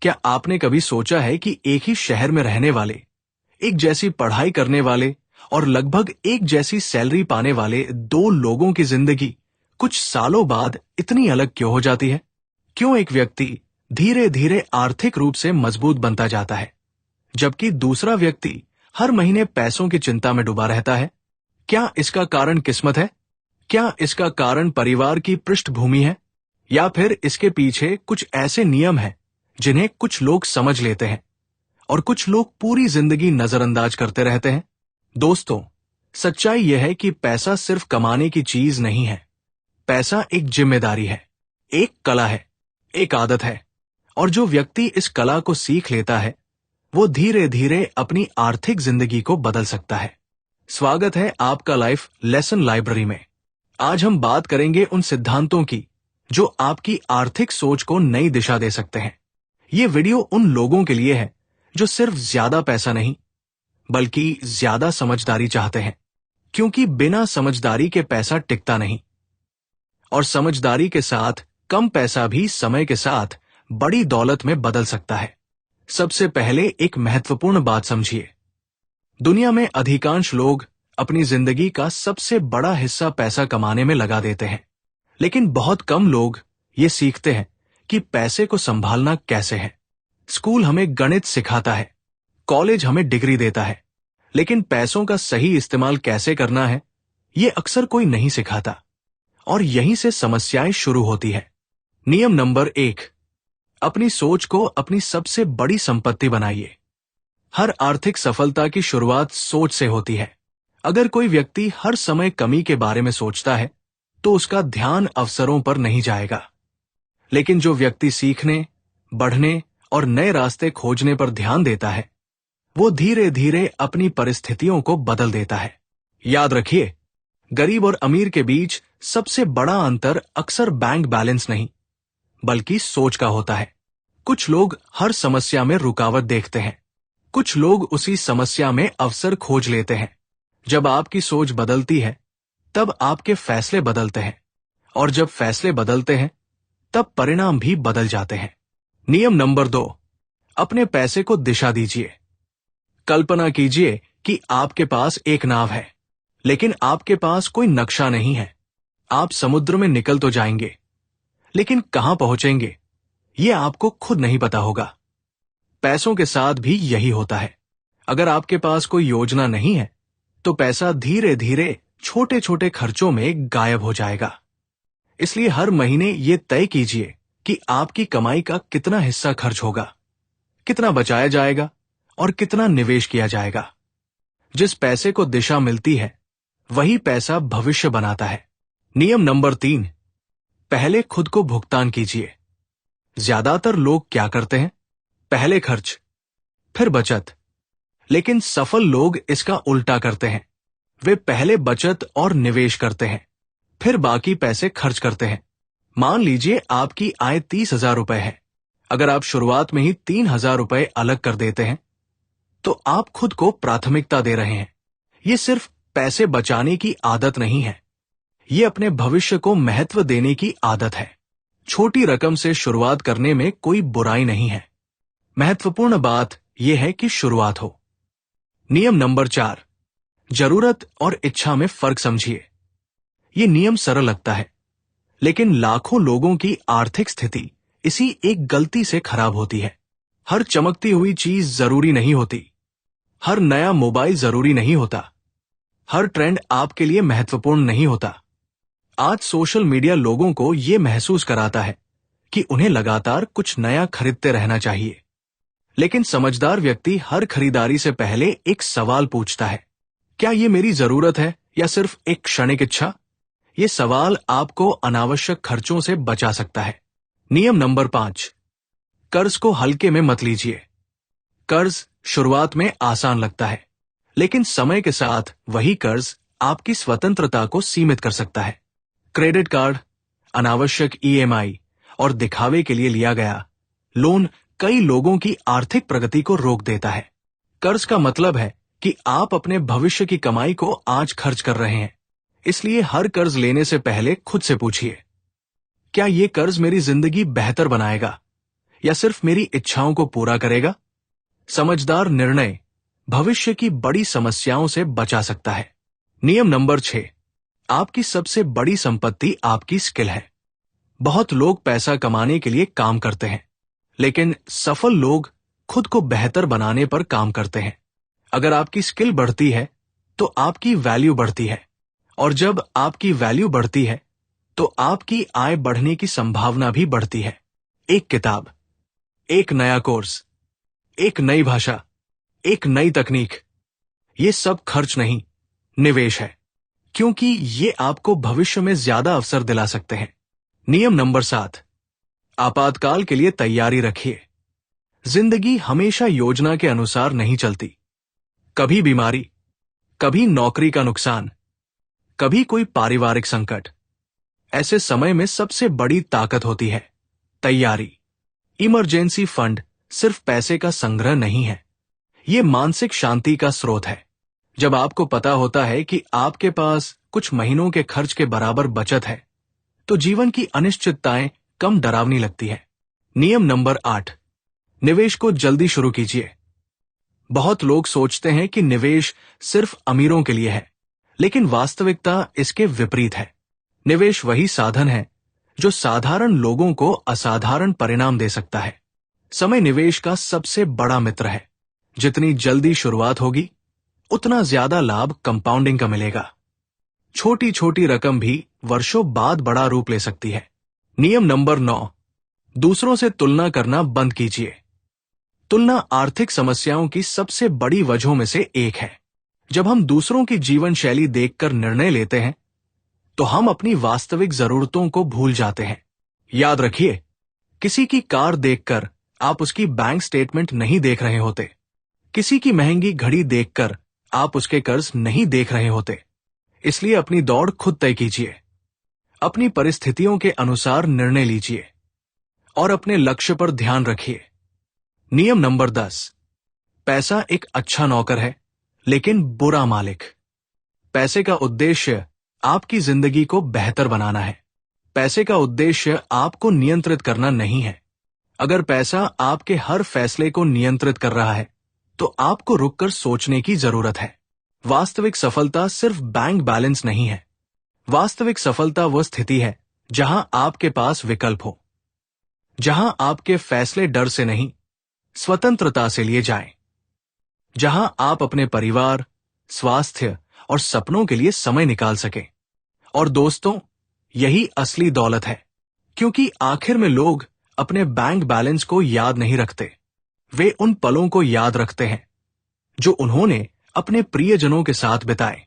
क्या आपने कभी सोचा है कि एक ही शहर में रहने वाले, एक जैसी पढ़ाई करने वाले और लगभग एक जैसी सैलरी पाने वाले दो लोगों की जिंदगी कुछ सालों बाद इतनी अलग क्यों हो जाती है? क्यों एक व्यक्ति धीरे धीरे आर्थिक रूप से मजबूत बनता जाता है, जबकि दूसरा व्यक्ति हर महीने पैसों की चिंता में डूबा रहता है? क्या इसका कारण किस्मत है? क्या इसका कारण परिवार की पृष्ठभूमि है? या फिर इसके पीछे कुछ ऐसे नियम हैं जिन्हें कुछ लोग समझ लेते हैं और कुछ लोग पूरी जिंदगी नजरअंदाज करते रहते हैं? दोस्तों, सच्चाई यह है कि पैसा सिर्फ कमाने की चीज नहीं है। पैसा एक जिम्मेदारी है, एक कला है, एक आदत है, और जो व्यक्ति इस कला को सीख लेता है वो धीरे धीरे अपनी आर्थिक जिंदगी को बदल सकता है। स्वागत है आपका लाइफ लेसन लाइब्रेरी में। आज हम बात करेंगे उन सिद्धांतों की जो आपकी आर्थिक सोच को नई दिशा दे सकते हैं। ये वीडियो उन लोगों के लिए है जो सिर्फ ज्यादा पैसा नहीं बल्कि ज्यादा समझदारी चाहते हैं, क्योंकि बिना समझदारी के पैसा टिकता नहीं, और समझदारी के साथ कम पैसा भी समय के साथ बड़ी दौलत में बदल सकता है। सबसे पहले एक महत्वपूर्ण बात समझिए। दुनिया में अधिकांश लोग अपनी जिंदगी का सबसे बड़ा हिस्सा पैसा कमाने में लगा देते हैं, लेकिन बहुत कम लोग ये सीखते हैं कि पैसे को संभालना कैसे है। स्कूल हमें गणित सिखाता है, कॉलेज हमें डिग्री देता है, लेकिन पैसों का सही इस्तेमाल कैसे करना है ये अक्सर कोई नहीं सिखाता, और यहीं से समस्याएं शुरू होती है। नियम नंबर 1, अपनी सोच को अपनी सबसे बड़ी संपत्ति बनाइए। हर आर्थिक सफलता की शुरुआत सोच से होती है। अगर कोई व्यक्ति हर समय कमी के बारे में सोचता है तो उसका ध्यान अवसरों पर नहीं जाएगा, लेकिन जो व्यक्ति सीखने, बढ़ने और नए रास्ते खोजने पर ध्यान देता है वो धीरे धीरे अपनी परिस्थितियों को बदल देता है। याद रखिए, गरीब और अमीर के बीच सबसे बड़ा अंतर अक्सर बैंक बैलेंस नहीं बल्कि सोच का होता है। कुछ लोग हर समस्या में रुकावट देखते हैं, कुछ लोग उसी समस्या में अवसर खोज लेते हैं। जब आपकी सोच बदलती है तब आपके फैसले बदलते हैं, और जब फैसले बदलते हैं तब परिणाम भी बदल जाते हैं। नियम नंबर 2, अपने पैसे को दिशा दीजिए। कल्पना कीजिए कि आपके पास एक नाव है, लेकिन आपके पास कोई नक्शा नहीं है। आप समुद्र में निकल तो जाएंगे, लेकिन कहां पहुंचेंगे ये आपको खुद नहीं पता होगा। पैसों के साथ भी यही होता है। अगर आपके पास कोई योजना नहीं है तो पैसा धीरे धीरे छोटे छोटे खर्चों में गायब हो जाएगा। इसलिए हर महीने ये तय कीजिए कि आपकी कमाई का कितना हिस्सा खर्च होगा, कितना बचाया जाएगा और कितना निवेश किया जाएगा। जिस पैसे को दिशा मिलती है वही पैसा भविष्य बनाता है। नियम नंबर 3, पहले खुद को भुगतान कीजिए। ज्यादातर लोग क्या करते हैं? पहले खर्च, फिर बचत। लेकिन सफल लोग इसका उल्टा करते हैं। वे पहले बचत और निवेश करते हैं, फिर बाकी पैसे खर्च करते हैं। मान लीजिए आपकी आय 30,000 रुपए है। अगर आप शुरुआत में ही 3,000 रुपए अलग कर देते हैं तो आप खुद को प्राथमिकता दे रहे हैं। ये सिर्फ पैसे बचाने की आदत नहीं है, ये अपने भविष्य को महत्व देने की आदत है। छोटी रकम से शुरुआत करने में कोई बुराई नहीं है। महत्वपूर्ण बात यह है कि शुरुआत हो। नियम नंबर 4, जरूरत और इच्छा में फर्क समझिए। ये नियम सरल लगता है, लेकिन लाखों लोगों की आर्थिक स्थिति इसी एक गलती से खराब होती है। हर चमकती हुई चीज जरूरी नहीं होती, हर नया मोबाइल जरूरी नहीं होता, हर ट्रेंड आपके लिए महत्वपूर्ण नहीं होता। आज सोशल मीडिया लोगों को यह महसूस कराता है कि उन्हें लगातार कुछ नया खरीदते रहना चाहिए, लेकिन समझदार व्यक्ति हर खरीदारी से पहले एक सवाल पूछता है, क्या यह मेरी जरूरत है या सिर्फ एक क्षणिक इच्छा? यह सवाल आपको अनावश्यक खर्चों से बचा सकता है। नियम नंबर 5, कर्ज को हल्के में मत लीजिए। कर्ज शुरुआत में आसान लगता है, लेकिन समय के साथ वही कर्ज आपकी स्वतंत्रता को सीमित कर सकता है। क्रेडिट कार्ड, अनावश्यक ईएमआई और दिखावे के लिए लिया गया लोन कई लोगों की आर्थिक प्रगति को रोक देता है। कर्ज का मतलब है कि आप अपने भविष्य की कमाई को आज खर्च कर रहे हैं। इसलिए हर कर्ज लेने से पहले खुद से पूछिए, क्या ये कर्ज मेरी जिंदगी बेहतर बनाएगा या सिर्फ मेरी इच्छाओं को पूरा करेगा? समझदार निर्णय भविष्य की बड़ी समस्याओं से बचा सकता है। नियम नंबर 6, आपकी सबसे बड़ी संपत्ति आपकी स्किल है। बहुत लोग पैसा कमाने के लिए काम करते हैं, लेकिन सफल लोग खुद को बेहतर बनाने पर काम करते हैं। अगर आपकी स्किल बढ़ती है तो आपकी वैल्यू बढ़ती है, और जब आपकी वैल्यू बढ़ती है तो आपकी आय बढ़ने की संभावना भी बढ़ती है। एक किताब, एक नया कोर्स, एक नई भाषा, एक नई तकनीक, ये सब खर्च नहीं, निवेश है, क्योंकि ये आपको भविष्य में ज्यादा अवसर दिला सकते हैं। नियम नंबर 7, आपातकाल के लिए तैयारी रखिए। जिंदगी हमेशा योजना के अनुसार नहीं चलती। कभी बीमारी, कभी नौकरी का नुकसान, कभी कोई पारिवारिक संकट। ऐसे समय में सबसे बड़ी ताकत होती है तैयारी। इमरजेंसी फंड सिर्फ पैसे का संग्रह नहीं है, ये मानसिक शांति का स्रोत है। जब आपको पता होता है कि आपके पास कुछ महीनों के खर्च के बराबर बचत है, तो जीवन की अनिश्चितताएं कम डरावनी लगती है। नियम नंबर 8, निवेश को जल्दी शुरू कीजिए। बहुत लोग सोचते हैं कि निवेश सिर्फ अमीरों के लिए है, लेकिन वास्तविकता इसके विपरीत है। निवेश वही साधन है जो साधारण लोगों को असाधारण परिणाम दे सकता है। समय निवेश का सबसे बड़ा मित्र है। जितनी जल्दी शुरुआत होगी, उतना ज्यादा लाभ कंपाउंडिंग का मिलेगा। छोटी छोटी रकम भी वर्षों बाद बड़ा रूप ले सकती है। नियम नंबर 9, दूसरों से तुलना करना बंद कीजिए। तुलना आर्थिक समस्याओं की सबसे बड़ी वजहों में से एक है। जब हम दूसरों की जीवन शैली देखकर निर्णय लेते हैं, तो हम अपनी वास्तविक जरूरतों को भूल जाते हैं। याद रखिए, किसी की कार देखकर आप उसकी बैंक स्टेटमेंट नहीं देख रहे होते। किसी की महंगी घड़ी देखकर आप उसके कर्ज नहीं देख रहे होते। इसलिए अपनी दौड़ खुद तय कीजिए। अपनी परिस्थितियों के अनुसार निर्णय लीजिए और अपने लक्ष्य पर ध्यान रखिए। नियम नंबर 10, पैसा एक अच्छा नौकर है, लेकिन बुरा मालिक। पैसे का उद्देश्य आपकी जिंदगी को बेहतर बनाना है। पैसे का उद्देश्य आपको नियंत्रित करना नहीं है। अगर पैसा आपके हर फैसले को नियंत्रित कर रहा है, तो आपको रुककर सोचने की जरूरत है। वास्तविक सफलता सिर्फ बैंक बैलेंस नहीं है। वास्तविक सफलता वह स्थिति है जहां आपके पास विकल्प हो, जहां आपके फैसले डर से नहीं, स्वतंत्रता से लिए जाएं, जहां आप अपने परिवार, स्वास्थ्य और सपनों के लिए समय निकाल सकें। और दोस्तों, यही असली दौलत है, क्योंकि आखिर में लोग अपने बैंक बैलेंस को याद नहीं रखते। वे उन पलों को याद रखते हैं जो उन्होंने अपने प्रियजनों के साथ बिताए।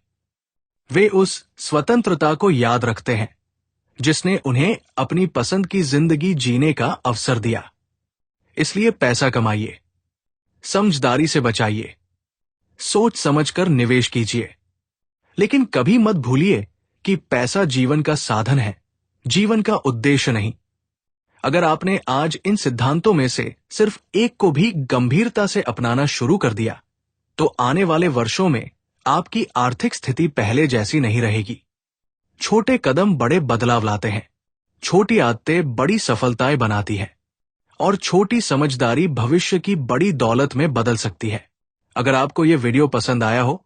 वे उस स्वतंत्रता को याद रखते हैं जिसने उन्हें अपनी पसंद की जिंदगी जीने का अवसर दिया। इसलिए पैसा कमाइए, समझदारी से बचाइए, सोच समझकर निवेश कीजिए, लेकिन कभी मत भूलिए कि पैसा जीवन का साधन है, जीवन का उद्देश्य नहीं। अगर आपने आज इन सिद्धांतों में से सिर्फ एक को भी गंभीरता से अपनाना शुरू कर दिया, तो आने वाले वर्षों में आपकी आर्थिक स्थिति पहले जैसी नहीं रहेगी। छोटे कदम बड़े बदलाव लाते हैं, छोटी आदतें बड़ी सफलताएं बनाती हैं, और छोटी समझदारी भविष्य की बड़ी दौलत में बदल सकती है। अगर आपको यह वीडियो पसंद आया हो,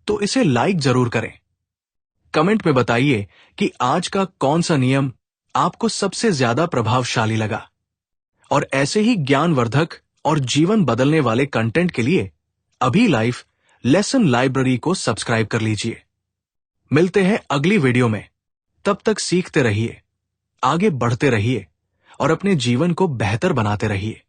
तो इसे लाइक जरूर करें। कमेंट में बताइए कि आज का कौन सा नियम आपको सबसे ज्यादा प्रभावशाली लगा। और ऐसे ही ज्ञानवर्धक और जीवन बदलने वाले कंटेंट के लिए अभी लाइफ लेसन लाइब्रेरी को सब्सक्राइब कर लीजिए। मिलते हैं अगली वीडियो में। तब तक सीखते रहिए, आगे बढ़ते रहिए और अपने जीवन को बेहतर बनाते रहिए।